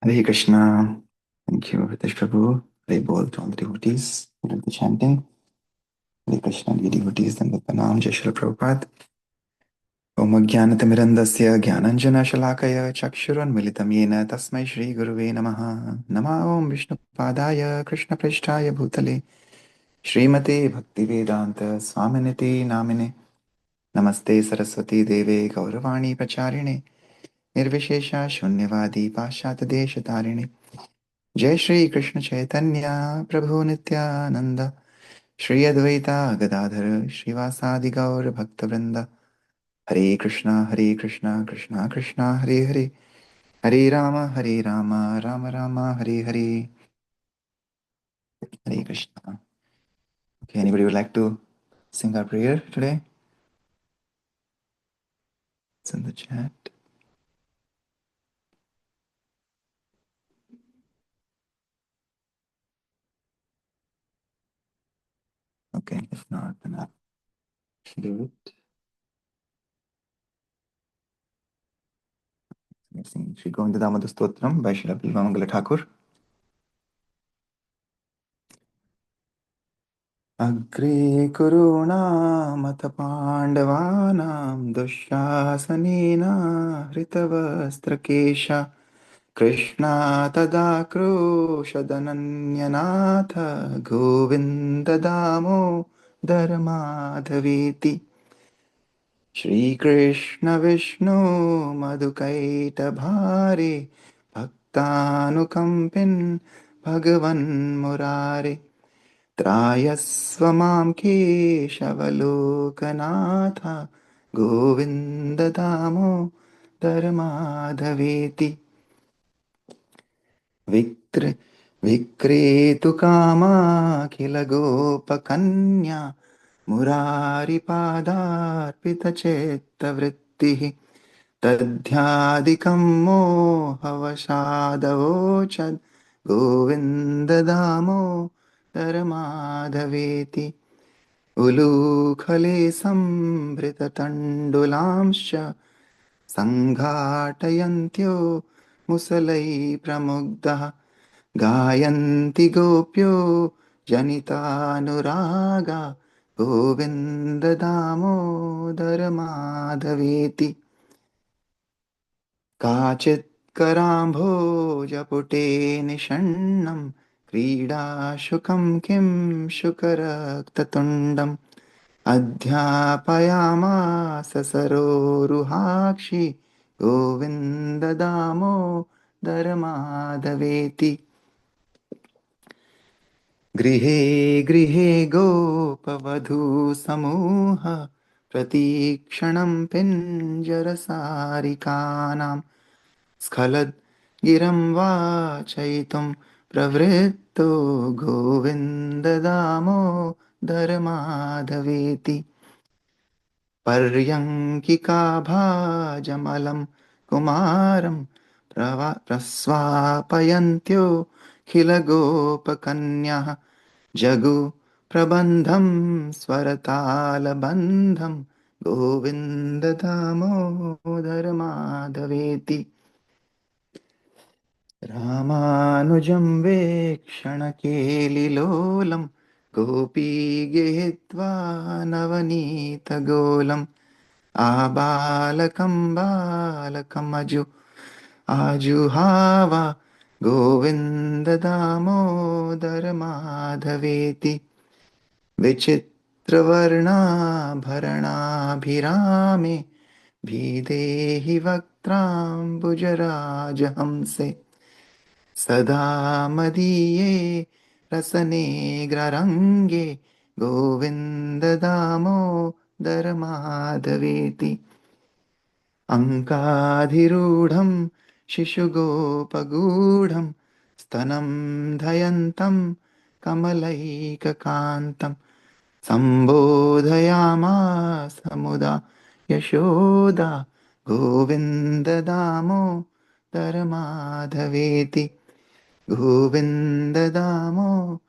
Hare Krishna. Thank you, Hitesh Prabhu. Hare Bol to all the devotees who did the chanting. Hare Krishna, the devotees, and the Pranam, Jai Shri Prabhupada. Om Jnanatimirandasya Jnananjana-shalakaya Chakshuranmilitam Yena Tasmai Shri Guruve Namaha. Nama Om Vishnupadaya Krishna Prishtaya Bhutale Srimate Bhaktivedanta Swaminiti Namine Namaste Saraswati Deve Gauravani Pacharine Nirvishesha Shunyavadi Pashat Deshatarine जय श्री कृष्ण चैतन्य प्रभु नित्यानंद श्री अद्वैता गदाधर श्रीवासादि गौर भक्तवृंद हरे Krishna Krishna Krishna Hare Hare Hare Ram Ram Ram Hare Hare Hare Krishna. Okay, anybody would like to sing our prayer today? It's in the chat. Okay, if not, then I'll do it. Let's sing Shri Govinda Damodar Stotram by Shri Bilvamangala Thakur. अग्रे कुरूणामथ पाण्डवानां दुःशासनेन हृतवस्त्रकेश कृष्णा तदा क्रोशदनन्यनाथ गोविन्द दामोदरमाधवेति श्रीकृष्ण विष्णु मधुकैटभारे भक्तानुकम्पिन् भगवन्मुरारे त्रायस्व मां केशवलोकनाथ गोविन्द दामोदरमाधवेति विक्रेतुकामाखिलगोपकन्या मुरारिपादार्पितचेत्तवृत्तिः तद्ध्यादिकं मोहवशादवोचद् गोविन्द दामोदरमाधवेति उलूखले सम्भृततण्डुलांश्च सङ्घाटयन्त्यो मुसलैः प्रमुग्धः गायन्ति गोप्यो जनितानुरागा गोविन्द दामोदरमाधवेति काचित् कराम्भोजपुटे निषण्णं क्रीडाशुकं किं शुकरक्ततुण्डम् अध्यापयामास सरोरुहाक्षि गोविन्द दामोदरमाधवेति गृहे गृहे गोपवधूसमूह प्रतीक्षणं पिञ्जरसारिकानां स्खलद्गिरं वाचयितुं प्रवृत्तो गोविन्द दामोदरमाधवेति पर्यङ्किकाभाजमलं कुमारं प्रस्वापयन्त्यो खिलगोपकन्यः जगु प्रबन्धं स्वरतालबन्धं गोविन्द दामोदरमाधवेति रामानुजं वेक्षणकेलिलोलं गोपीगेत्वा नवनीतगोलम् आबालकं बालकमजु आजुहाव गोविन्द दामोदरमाधवेति विचित्रवर्णाभरणाभिरामे भीदेहि वक्त्राम्बुजराजहंसे सदा मदीये रसनेग्ररङ्गे गोविन्द दामोदरमाधवेति अङ्काधिरूढं शिशुगोपगूढं स्तनं धयन्तं कमलैककान्तं सम्बोधयामास मुदा यशोदा गोविन्द दामोदरमाधवेति गोविन्द दामोदरमाधवेति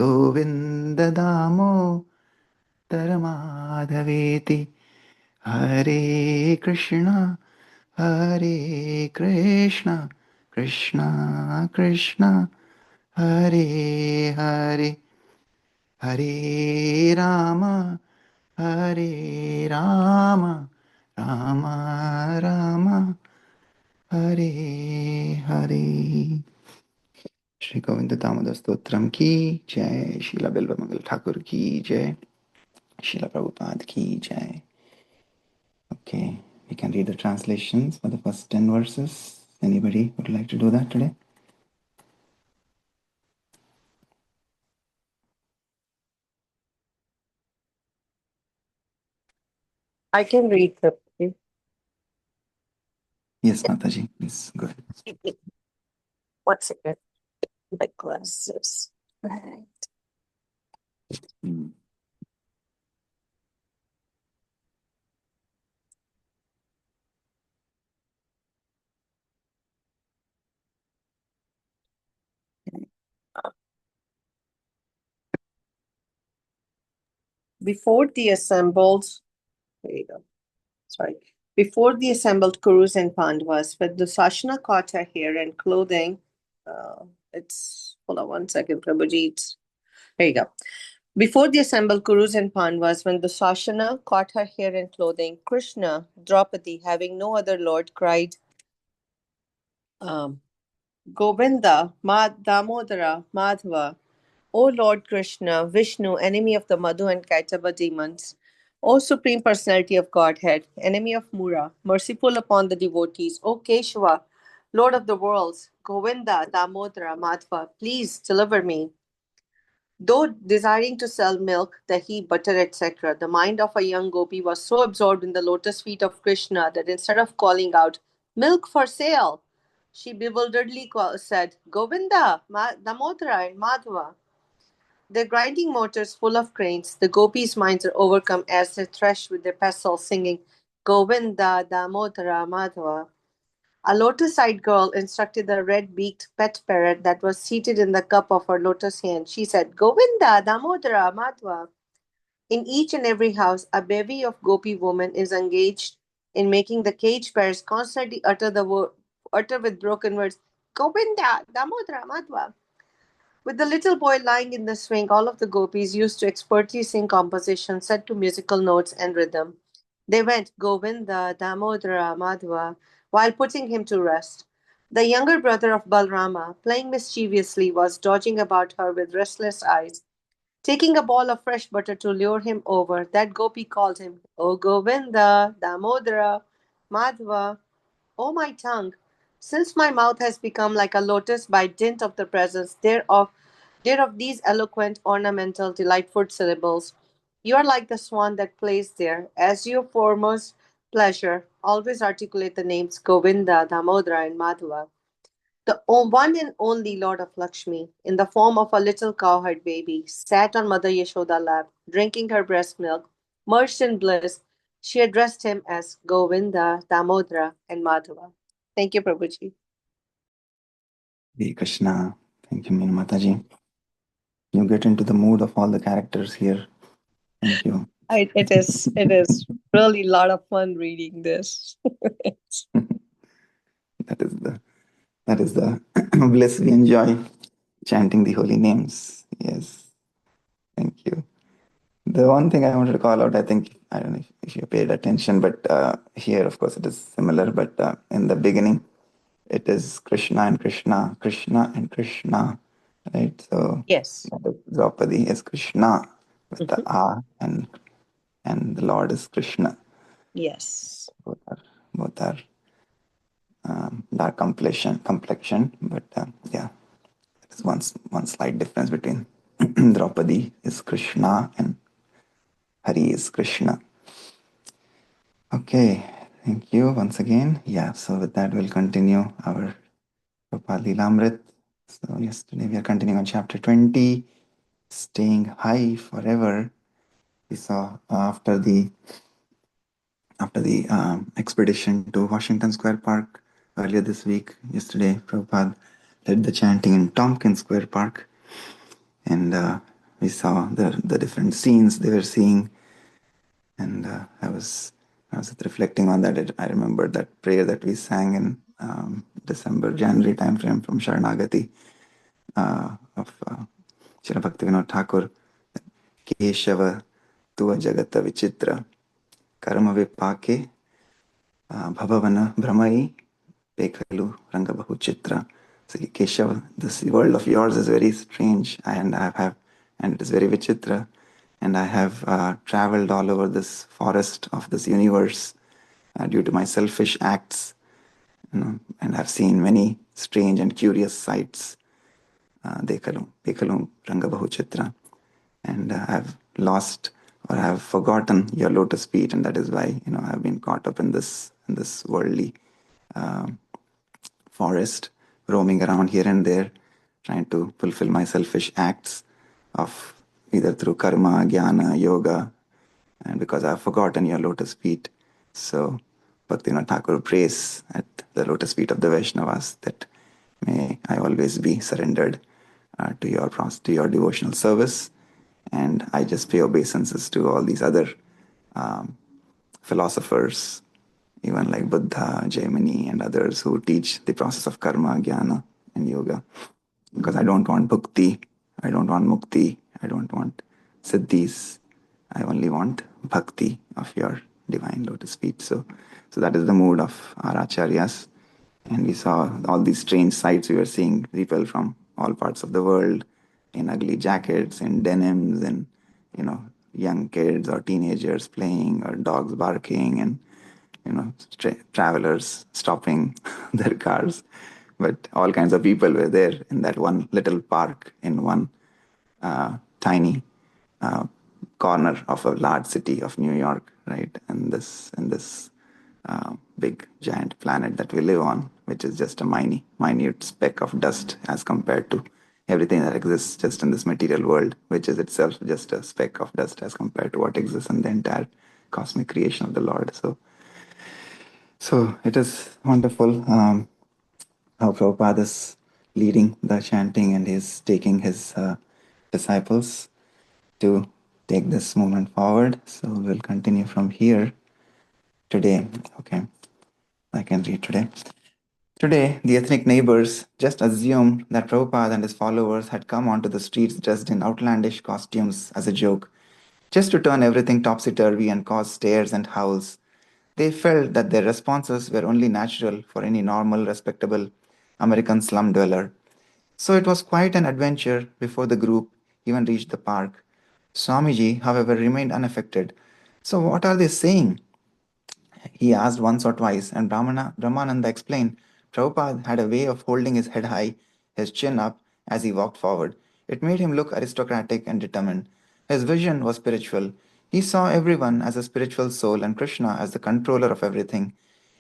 गोविन्द दामोदरमाधवेति हरे Krishna Hare Krishna, Krishna Krishna, Hare Hare, Hare Rama, Hare Rama, Rama Rama, Hare Hare. Shri Govind Damodar stotram की जय, शीला बिल्वमंगल ठाकुर की जय, शीला प्रभुपाद की जय. Okay, we can read the translations for the first 10 verses. Anybody would like to do that today? I can read the. Yes, Mataji, please go ahead. 1 second. My glasses. Right. Before the assembled, there you go. Sorry. Before the assembled Kurus and Pandavas, when Dusashana caught her hair and clothing, hold on 1 second, Prabhuji. There you go. Before the assembled Kurus and Pandavas, when Dusashana caught her hair and clothing, Krishna, Draupadi, having no other lord, cried, Govinda, Damodara, Madhava, O Lord Krishna, Vishnu, enemy of the Madhu and Kaitava demons, O Supreme Personality of Godhead, enemy of Mura, merciful upon the devotees, O Keshava, Lord of the worlds, Govinda, Damodara, Madhava, please deliver me. Though desiring to sell milk, dahi, butter, etc., the mind of a young gopi was so absorbed in the lotus feet of Krishna that instead of calling out, milk for sale, she bewilderedly said, Govinda, Damodara, and Madhava. Their grinding motors full of grains, the gopis' minds are overcome as they thresh with their pestles, singing Govinda, Damodara, Madhava. A lotus-eyed girl instructed the red-beaked pet parrot that was seated in the cup of her lotus hand. She said, Govinda, Damodara, Madhva. In each and every house, a bevy of gopi women is engaged in making the cage bears constantly utter with broken words, Govinda, Damodara, Madhva. With the little boy lying in the swing, all of the gopis used to expertly sing compositions set to musical notes and rhythm. They went Govinda, Damodara, Madhva while putting him to rest. The younger brother of Balrama, playing mischievously, was dodging about her with restless eyes. Taking a ball of fresh butter to lure him over, that gopi called him, O Govinda, Damodara, Madhva. O my tongue, since my mouth has become like a lotus by dint of the presence thereof these eloquent, ornamental, delightful syllables, you are like the swan that plays there, as your foremost pleasure, always articulate the names Govinda, Damodara, and Madhava. The one and only Lord of Lakshmi, in the form of a little cowherd baby, sat on Mother Yashoda's lap, drinking her breast milk. Merged in bliss, she addressed him as Govinda, Damodara, and Madhava. Thank you, Prabhuji. Hare Krishna. Thank you, Meena Mataji. You get into the mood of all the characters here. Thank you. It is really a lot of fun reading this. that is the bliss we enjoy, chanting the holy names. Yes. Thank you. The one thing I wanted to call out, I don't know if you paid attention, but here, of course, it is similar, but in the beginning, it is Krishna and Krishna, Krishna and Krishna, right? So Yes. Draupadi is Krishna with the A, and the Lord is Krishna. Yes. Both are dark complexion, but yeah, there's one slight difference between Draupadi is Krishna and Hari is Krishna. Okay, thank you once again. Yeah, so with that, we'll continue our Prabhupada Lilamrit. So yesterday we are continuing on chapter 20, staying high forever. We saw after the expedition to Washington Square Park earlier this week, yesterday, Prabhupada led the chanting in Tompkins Square Park, and we saw the different scenes they were seeing, and I was I was reflecting on that. I remembered that prayer that we sang in January timeframe from Sharanagati of Srila Bhaktivinoda Thakur. Keshava Tuva Jagata Vichitra Karma Vipake Bhavavana Brahmai Pekalu Ranga Bahu Chitra. So Keshava, this world of yours is very strange, and it is very vichitra, and I have traveled all over this forest of this universe due to my selfish acts, and I've seen many strange and curious sights. Pekalu Ranga Bahu Chitra, and I've lost or I've forgotten your lotus feet, and that is why I've been caught up in this worldly forest, roaming around here and there, trying to fulfill my selfish acts of either through karma, jnana, yoga, and because I've forgotten your lotus feet. So Bhaktivinoda Thakur prays at the lotus feet of the Vaishnavas that may I always be surrendered to your devotional service, and I just pay obeisances to all these other philosophers, even like Buddha, Jaimini, and others who teach the process of karma, jnana, and yoga. Because I don't want bhakti, I don't want mukti, I don't want siddhis. I only want bhakti of your divine lotus feet. So that is the mood of our acharyas. And we saw all these strange sights we were seeing people from all parts of the world in ugly jackets, in denims, and young kids or teenagers playing, or dogs barking, and travelers stopping their cars. But all kinds of people were there in that one little park in one tiny corner of a large city of New York, right? And this big giant planet that we live on, which is just a minute speck of dust as compared to everything that exists just in this material world, which is itself just a speck of dust as compared to what exists in the entire cosmic creation of the Lord. So it is wonderful how Prabhupada is leading the chanting, and he's taking his disciples to take this movement forward. So we'll continue from here today. Okay, I can read today. Today, the ethnic neighbors just assumed that Prabhupada and his followers had come onto the streets dressed in outlandish costumes as a joke, just to turn everything topsy-turvy and cause stares and howls. They felt that their responses were only natural for any normal, respectable American slum dweller. So it was quite an adventure before the group even reached the park. Swamiji, however, remained unaffected. So what are they saying? He asked once or twice, and Brahmananda explained. Prabhupada had a way of holding his head high, his chin up, as he walked forward. It made him look aristocratic and determined. His vision was spiritual. He saw everyone as a spiritual soul and Krishna as the controller of everything.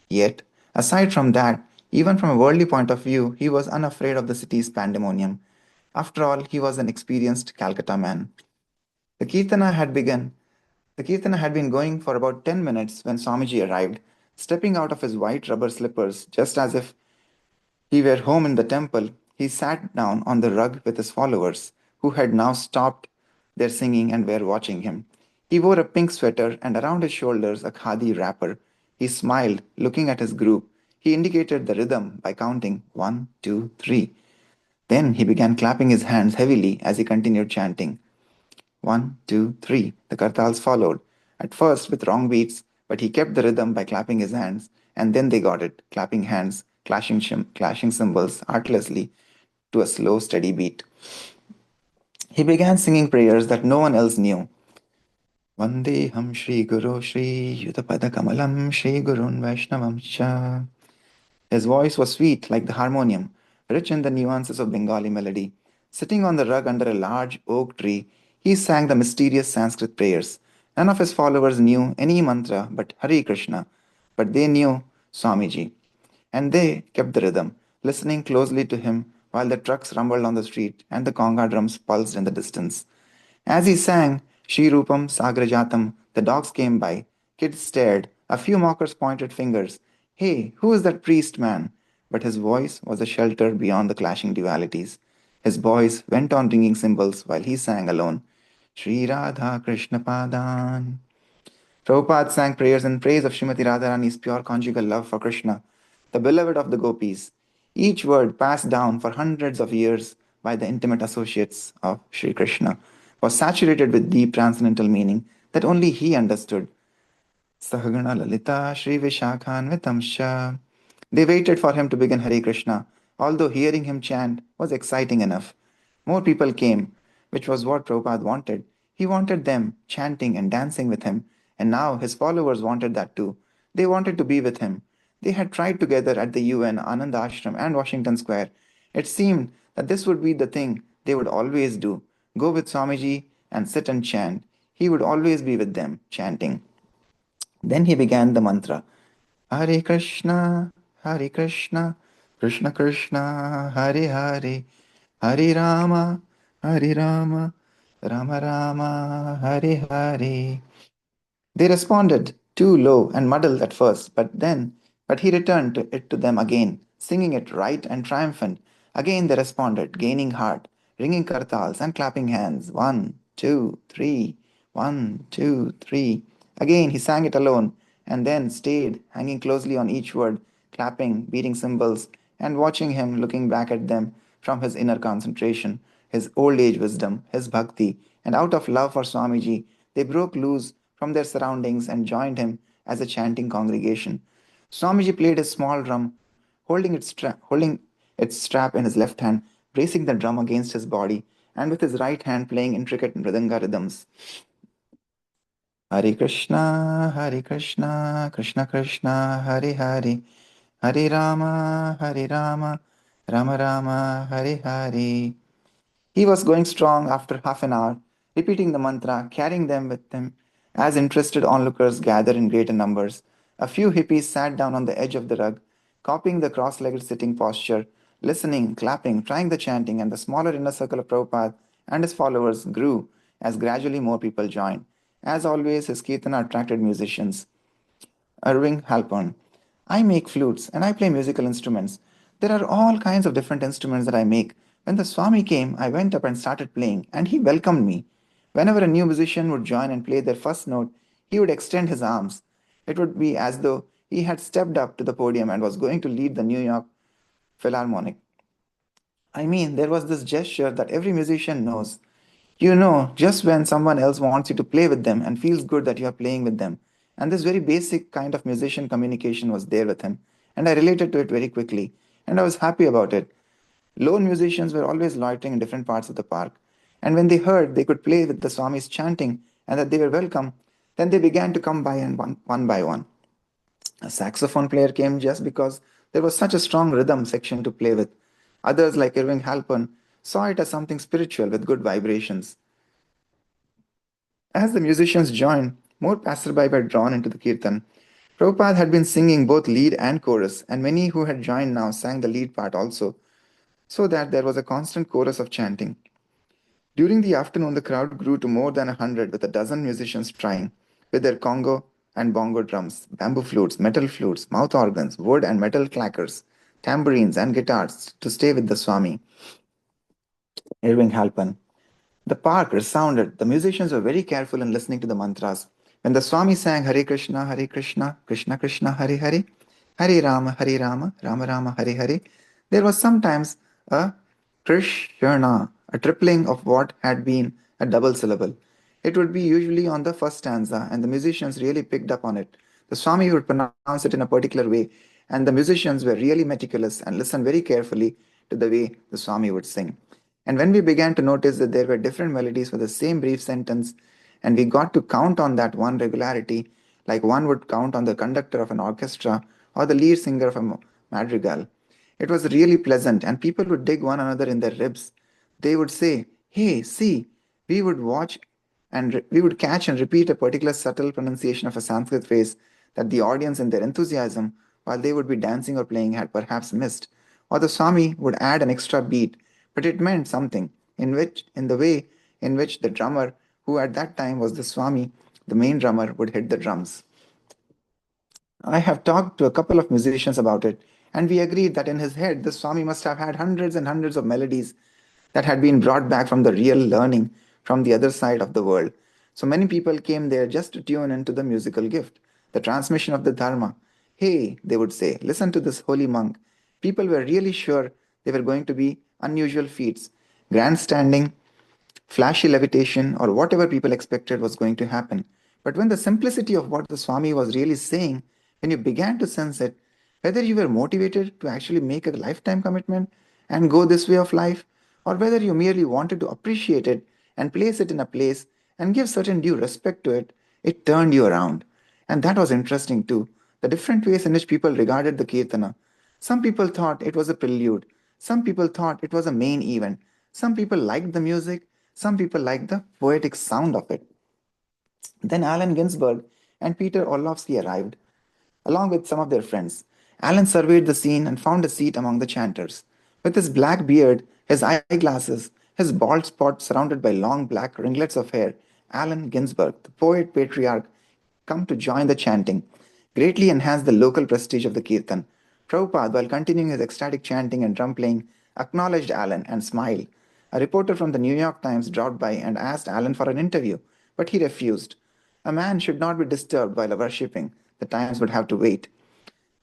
Yet, aside from that, even from a worldly point of view, he was unafraid of the city's pandemonium. After all, he was an experienced Calcutta man. The Kirtana had begun. The Kirtana had been going for about 10 minutes when Swamiji arrived, stepping out of his white rubber slippers just as if he were home in the temple. He sat down on the rug with his followers, who had now stopped their singing and were watching him. He wore a pink sweater and around his shoulders a khadi wrapper. He smiled, looking at his group. He indicated the rhythm by counting 1, 2, 3. Then he began clapping his hands heavily as he continued chanting. 1, 2, 3. The kartals followed, at first with wrong beats, but he kept the rhythm by clapping his hands, and then they got it, clapping hands, clashing cymbals artlessly to a slow, steady beat. He began singing prayers that no one else knew. Vandeham Shri Guru Shri Yudapada Kamalam Shri Gurun Vaishnavam Cha. His voice was sweet like the harmonium, rich in the nuances of Bengali melody. Sitting on the rug under a large oak tree, he sang the mysterious Sanskrit prayers. None of his followers knew any mantra but Hare Krishna, but they knew Swamiji. And they kept the rhythm, listening closely to him while the trucks rumbled on the street and the conga drums pulsed in the distance. As he sang Shri Rupam Sagrajatam, the dogs came by. Kids stared. A few mockers pointed fingers. Hey, who is that priest man? But his voice was a shelter beyond the clashing dualities. His boys went on ringing cymbals while he sang alone. Shri Radha Krishna Padan. Prabhupada sang prayers in praise of Srimati Radharani's pure conjugal love for Krishna, the beloved of the gopis. Each word passed down for hundreds of years by the intimate associates of Sri Krishna was saturated with deep transcendental meaning that only he understood. Sahagana Lalita Sri Vishakhanvitamsha. They waited for him to begin Hare Krishna, although hearing him chant was exciting enough. More people came, which was what Prabhupada wanted. He wanted them chanting and dancing with him, and now his followers wanted that too. They wanted to be with him. They had tried together at the UN, Anand Ashram, and Washington Square. It seemed that this would be the thing they would always do go with Swamiji and sit and chant. He would always be with them, chanting. Then he began the mantra Hare Krishna, Krishna Krishna, Hare Hare, Hare Rama, Rama Rama, Hare Hare. They responded too low and muddled at first, but he returned to them again, singing it right and triumphant. Again they responded, gaining heart, ringing kartals and clapping hands. 1, 2, 3, 1, 2, 3. Again he sang it alone, and then stayed, hanging closely on each word, clapping, beating cymbals, and watching him looking back at them from his inner concentration, his old age wisdom, his bhakti, and out of love for Swamiji, they broke loose from their surroundings and joined him as a chanting congregation. Swamiji played his small drum, holding its strap in his left hand, bracing the drum against his body, and with his right hand playing intricate mridanga rhythms. Hare Krishna, Krishna Krishna, Hare Hare, Hare Rama, Rama Rama, Hare Hare. He was going strong after half an hour, repeating the mantra, carrying them with him as interested onlookers gathered in greater numbers. A few hippies sat down on the edge of the rug, copying the cross legged sitting posture, listening, clapping, trying the chanting, and the smaller inner circle of Prabhupada and his followers grew as gradually more people joined. As always, his kirtana attracted musicians. Irving Halpern. I make flutes and I play musical instruments. There are all kinds of different instruments that I make. When the Swami came, I went up and started playing, and he welcomed me. Whenever a new musician would join and play their first note, he would extend his arms. It would be as though he had stepped up to the podium and was going to lead the New York Philharmonic. I mean, there was this gesture that every musician knows. You know, just when someone else wants you to play with them and feels good that you are playing with them. And this very basic kind of musician communication was there with him. And I related to it very quickly. And I was happy about it. Lone musicians were always loitering in different parts of the park. And when they heard they could play with the Swamis chanting and that they were welcome, then they began to come by and one by one. A saxophone player came just because there was such a strong rhythm section to play with. Others, like Irving Halpern, saw it as something spiritual with good vibrations. As the musicians joined, more passerby were drawn into the kirtan. Prabhupada had been singing both lead and chorus, and many who had joined now sang the lead part also, so that there was a constant chorus of chanting. During the afternoon, the crowd grew to more than 100, with a dozen musicians trying, with their congo and bongo drums, bamboo flutes, metal flutes, mouth organs, wood and metal clackers, tambourines, and guitars to stay with the Swami. Irving Halpern. The park resounded. The musicians were very careful in listening to the mantras. When the Swami sang Hare Krishna, Krishna Krishna, Hare Hare, Hare Rama, Rama Rama, Hare Hare, there was sometimes a Krishna, a tripling of what had been a double syllable. It would be usually on the first stanza, and the musicians really picked up on it. The Swami would pronounce it in a particular way, and the musicians were really meticulous and listened very carefully to the way the Swami would sing. And when we began to notice that there were different melodies for the same brief sentence, and we got to count on that one regularity, like one would count on the conductor of an orchestra or the lead singer of a madrigal, it was really pleasant, and people would dig one another in their ribs. They would say, "Hey, see," we would watch and we would catch and repeat a particular subtle pronunciation of a Sanskrit phrase that the audience, in their enthusiasm, while they would be dancing or playing, had perhaps missed. Or the Swami would add an extra beat, but it meant something, in the way in which the drummer, who at that time was the Swami, the main drummer, would hit the drums. I have talked to a couple of musicians about it, and we agreed that in his head, the Swami must have had hundreds and hundreds of melodies that had been brought back from the real learning from the other side of the world. So many people came there just to tune into the musical gift, the transmission of the Dharma. Hey, they would say, listen to this holy monk. People were really sure they were going to be unusual feats, grandstanding, flashy levitation, or whatever people expected was going to happen. But when the simplicity of what the Swami was really saying, when you began to sense it, whether you were motivated to actually make a lifetime commitment and go this way of life, or whether you merely wanted to appreciate it and place it in a place and give certain due respect to it, it turned you around. And that was interesting too. The different ways in which people regarded the Kirtana. Some people thought it was a prelude. Some people thought it was a main event. Some people liked the music. Some people liked the poetic sound of it. Then Allen Ginsberg and Peter Orlovsky arrived, along with some of their friends. Allen surveyed the scene and found a seat among the chanters. With his black beard, his eyeglasses, his bald spot surrounded by long black ringlets of hair, Allen Ginsberg, the poet patriarch, come to join the chanting, greatly enhanced the local prestige of the kirtan. Prabhupada, while continuing his ecstatic chanting and drum playing, acknowledged Allen and smiled. A reporter from the New York Times dropped by and asked Allen for an interview, but he refused. A man should not be disturbed while worshipping. The Times would have to wait.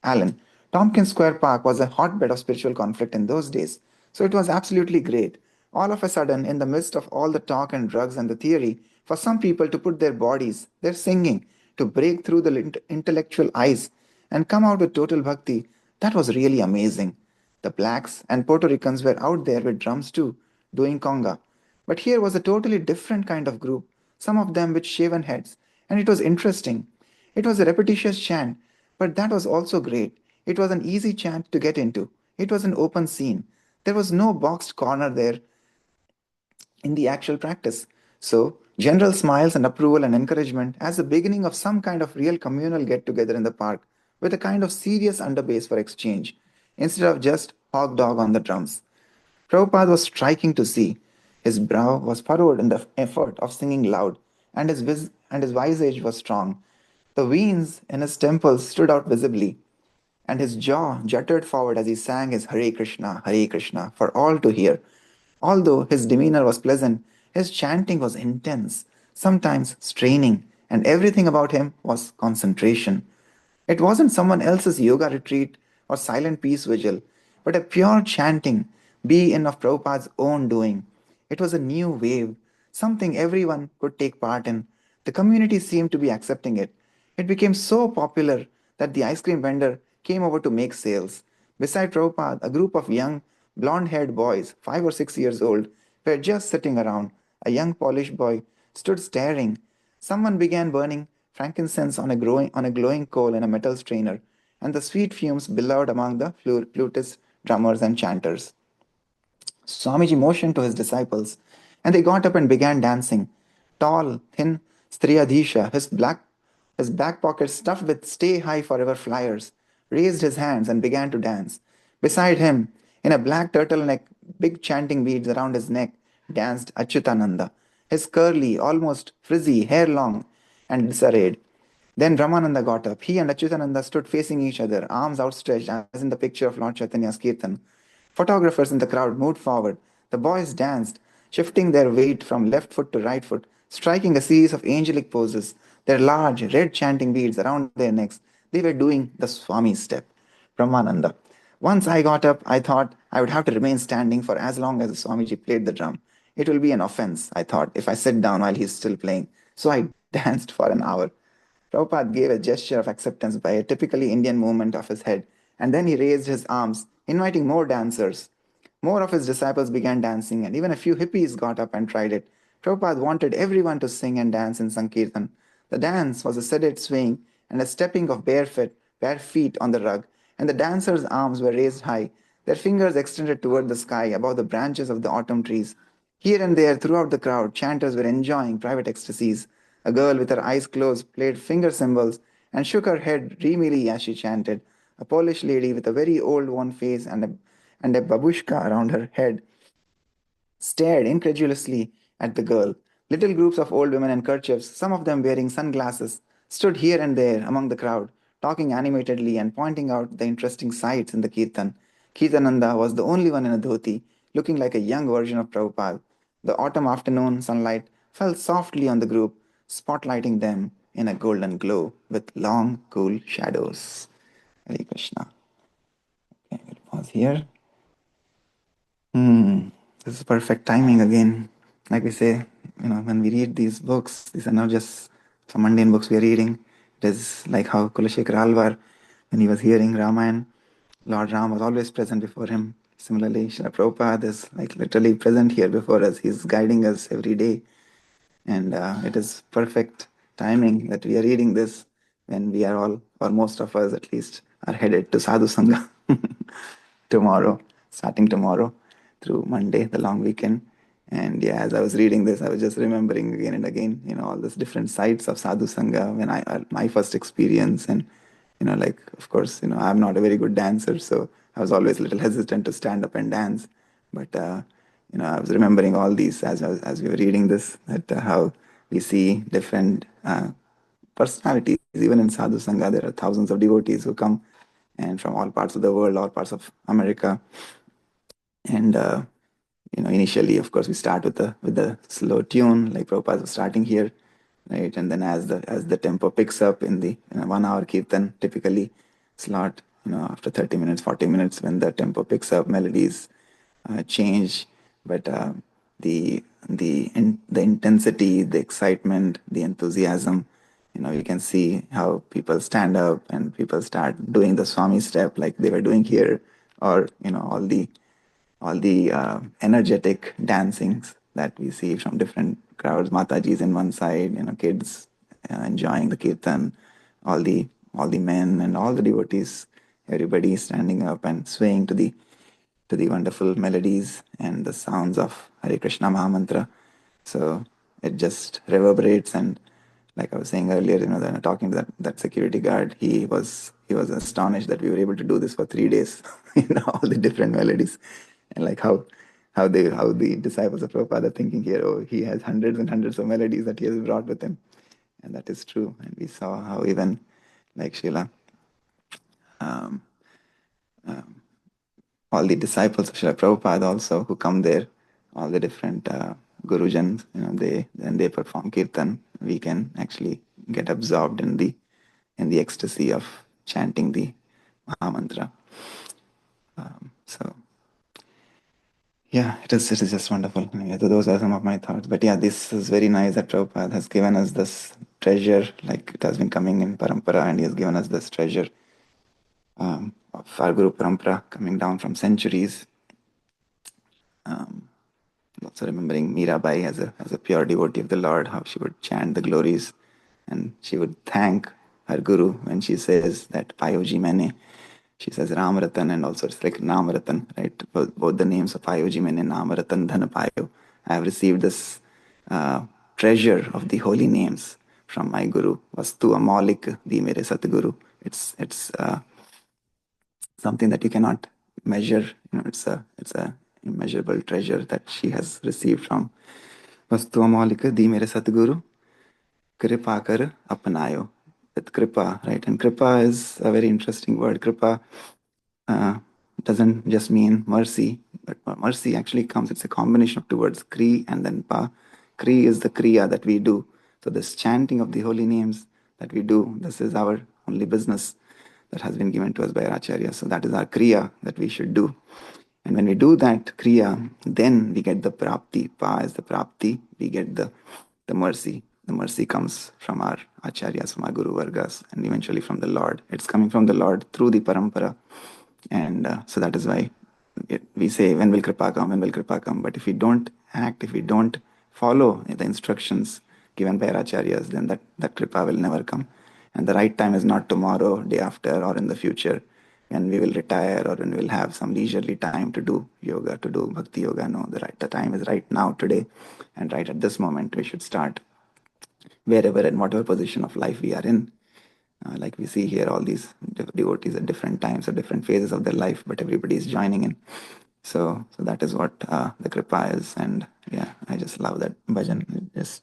Allen, Tompkins Square Park was a hotbed of spiritual conflict in those days, so it was absolutely great. All of a sudden, in the midst of all the talk and drugs and the theory, for some people to put their bodies, their singing, to break through the intellectual ice and come out with total bhakti, that was really amazing. The blacks and Puerto Ricans were out there with drums too, doing conga. But here was a totally different kind of group, some of them with shaven heads, and it was interesting. It was a repetitious chant, but that was also great. It was an easy chant to get into. It was an open scene. There was no boxed corner there in the actual practice. So, general smiles and approval and encouragement as the beginning of some kind of real communal get together in the park with a kind of serious underbase for exchange instead of just hog dog on the drums. Prabhupada was striking to see. His brow was furrowed in the effort of singing loud, and his visage was strong. The veins in his temples stood out visibly, and his jaw jutted forward as he sang his Hare Krishna for all to hear. Although his demeanor was pleasant, his chanting was intense, sometimes straining, and everything about him was concentration. It wasn't someone else's yoga retreat or silent peace vigil, but a pure chanting, be in of Prabhupada's own doing. It was a new wave, something everyone could take part in. The community seemed to be accepting it. It became so popular that the ice cream vendor came over to make sales. Beside Prabhupada, a group of young, blonde haired boys, 5 or 6 years old, were just sitting around. A young Polish boy stood staring. Someone began burning frankincense on a glowing coal in a metal strainer, and the sweet fumes billowed among the flutists, drummers, and chanters. Swamiji motioned to his disciples, and they got up and began dancing. Tall, thin Striyadhisha, his back pocket stuffed with stay high forever flyers, raised his hands and began to dance. Beside him, in a black turtleneck, big chanting beads around his neck, danced Achyutananda, his curly, almost frizzy hair long and disarrayed. Then Ramananda got up. He and Achyutananda stood facing each other, arms outstretched, as in the picture of Lord Chaitanya's Kirtan. Photographers in the crowd moved forward. The boys danced, shifting their weight from left foot to right foot, striking a series of angelic poses, their large red chanting beads around their necks. They were doing the Swami step. Brahmananda. Once I got up, I thought I would have to remain standing for as long as Swamiji played the drum. It will be an offense, I thought, if I sit down while he's still playing. So I danced for an hour. Prabhupada gave a gesture of acceptance by a typically Indian movement of his head, and then he raised his arms, inviting more dancers. More of his disciples began dancing, and even a few hippies got up and tried it. Prabhupada wanted everyone to sing and dance in Sankirtan. The dance was a sedate swing and a stepping of bare feet on the rug, and the dancers' arms were raised high, their fingers extended toward the sky above the branches of the autumn trees. Here and there throughout the crowd, chanters were enjoying private ecstasies. A girl with her eyes closed played finger cymbals and shook her head dreamily as she chanted. A Polish lady with a very old worn face and a babushka around her head stared incredulously at the girl. Little groups of old women in kerchiefs, some of them wearing sunglasses, stood here and there among the crowd, talking animatedly and pointing out the interesting sights in the kirtan. Kirtananda was the only one in a dhoti, looking like a young version of Prabhupada. The autumn afternoon sunlight fell softly on the group, spotlighting them in a golden glow with long, cool shadows. Hare Krishna. Okay, we'll pause here. This is perfect timing again. Like we say, when we read these books, these are not just some mundane books we are reading. It is like how Kulashekar Alvar, when he was hearing Ramayana, Lord Ram was always present before him. Similarly, Srila Prabhupada is like literally present here before us. He's guiding us every day. And it is perfect timing that we are reading this when we are all, or most of us at least, are headed to Sadhu Sangha tomorrow, starting tomorrow through Monday, the long weekend. And yeah, as I was reading this, I was just remembering again and again, all these different sides of Sadhu Sangha when my first experience. And, like, of course, I'm not a very good dancer, so I was always a little hesitant to stand up and dance. But, I was remembering all these as we were reading this, that how we see different personalities. Even in Sadhu Sangha, there are thousands of devotees who come and from all parts of the world, all parts of America. And initially, of course, we start with the slow tune, like Prabhupada was starting here, right? And then as the tempo picks up in the 1 hour kirtan, typically slot, after 30 minutes, 40 minutes, when the tempo picks up, melodies change, but the intensity, the excitement, the enthusiasm, you can see how people stand up and people start doing the Swami step like they were doing here, or all the energetic dancings that we see from different crowds. Mataji's in one side, kids enjoying the kirtan, all the men and all the devotees, everybody standing up and swaying to the wonderful melodies and the sounds of Hare Krishna Mahamantra. So it just reverberates, and like I was saying earlier, then talking to that security guard, he was astonished that we were able to do this for 3 days, all the different melodies, and like how the disciples of Prabhupada are thinking here, oh, he has hundreds and hundreds of melodies that he has brought with him, and that is true. And we saw how even like Srila, all the disciples of Srila Prabhupada also who come there, all the different Gurujans, they perform kirtan, we can actually get absorbed in the ecstasy of chanting the Mahamantra. So yeah, it is just wonderful. Yeah, so those are some of my thoughts. But yeah, this is very nice that Prabhupada has given us this treasure, like it has been coming in parampara, and he has given us this treasure of our Guru Parampara coming down from centuries. Also remembering Mirabai as a pure devotee of the Lord, how she would chant the glories and she would thank her Guru when she says that Payoji Mene. She says Ram Ratan, and also it's like Nam Ratan, right? Both the names of Payoji Mene, Nam Ratan, Dhan Payo. I have received this treasure of the holy names from my Guru. Vastu Amalik Di Mere Satguru. It's something that you cannot measure. It's a immeasurable treasure that she has received from Vastu Amalika Di Mere Satguru. Kripa Kar Apnayo. With Kripa, right? And Kripa is a very interesting word. Kripa doesn't just mean mercy, but mercy actually comes, it's a combination of two words, Kri and then Pa. Kri is the Kriya that we do. So this chanting of the holy names that we do, this is our only business that has been given to us by our Acharya. So that is our Kriya that we should do. And when we do that Kriya, then we get the Prapti. Pa is the Prapti. We get the mercy. The mercy comes from our Acharyas, from our Guru Vargas, and eventually from the Lord. It's coming from the Lord through the Parampara. And so that is why we say, when will Kripa come? When will Kripa come? But if we don't act, if we don't follow the instructions given by our Acharyas, then that Kripa will never come. And the right time is not tomorrow, day after, or in the future, when we will retire or when we'll have some leisurely time to do yoga, to do bhakti yoga. No, the time is right now, today, and right at this moment we should start, wherever and whatever position of life we are in. Like we see here, all these devotees at different times or different phases of their life, but everybody is joining in. So that is what the Kripa is. And yeah, I just love that bhajan.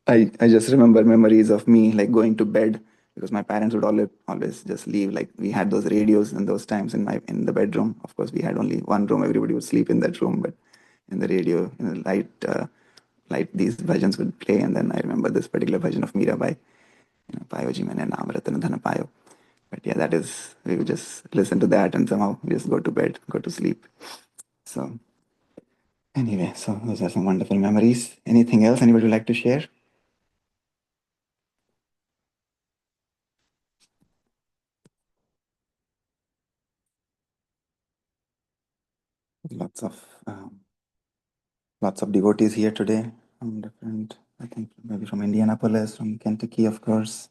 I just remember memories of me like going to bed, because my parents would always just leave. Like we had those radios in those times in the bedroom. Of course, we had only one room. Everybody would sleep in that room, but in the radio, in the light these bhajans would play, and then I remember this particular bhajan of Mirabai, Payo ji maine naam ratan dhan payo. But yeah, that is, we would just listen to that and somehow just go to bed, go to sleep. So anyway, so those are some wonderful memories. Anything else anybody would like to share? Lots of devotees here today from different, I think maybe from Indianapolis, from Kentucky, of course,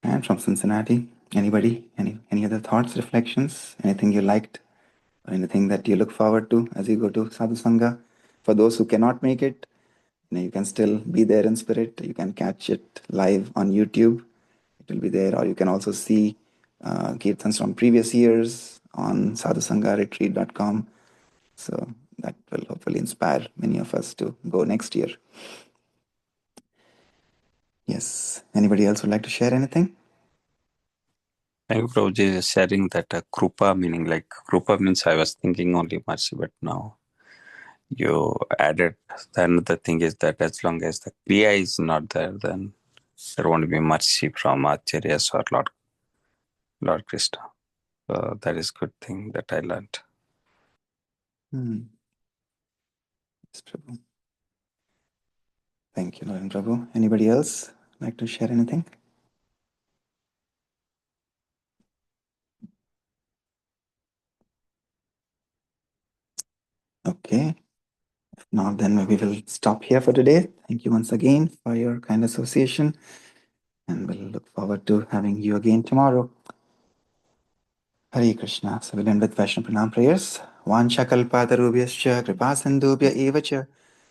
and from Cincinnati. Anybody? Any other thoughts, reflections? Anything you liked, or anything that you look forward to as you go to Sadhu Sangha? For those who cannot make it, you can still be there in spirit. You can catch it live on YouTube. It will be there, or you can also see kirtans from previous years on sadhusangaretreat.com. So that will hopefully inspire many of us to go next year. Yes. Anybody else would like to share anything? Thank you, Prabhuji, sharing that krupa, meaning like krupa means I was thinking only mercy, but now you added another thing is that as long as the kriya is not there, then there won't be mercy from Acharyas or Lord Krishna. So that is good thing that I learned. Yes, Prabhu. Thank you, Lord Prabhu. Anybody else like to share anything? Okay. If not, then maybe we'll stop here for today. Thank you once again for your kind association, and we'll look forward to having you again tomorrow. Hare Krishna. So we'll end with Vaishnava Pranam prayers. Vancha kalpatarubhyascha kripa sindhubhya eva cha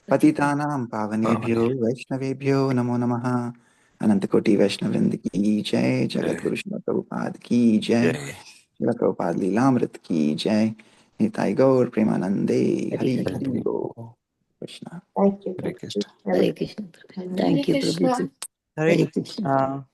patitanam pavanebhyo vaishnavebhyo namo namaha. Anantakoti Vaishnavrind ki jai, Jagat Guru Srila Prabhupada ki jai, Srila Prabhupada Leelamrit ki jai, Nitai Gaur Premanande, Hari Hari Bol. Krishna. Thank you. Hare Krishna. Hare Krishna. Thank you, Prabhuji. Hare Hare Krishna.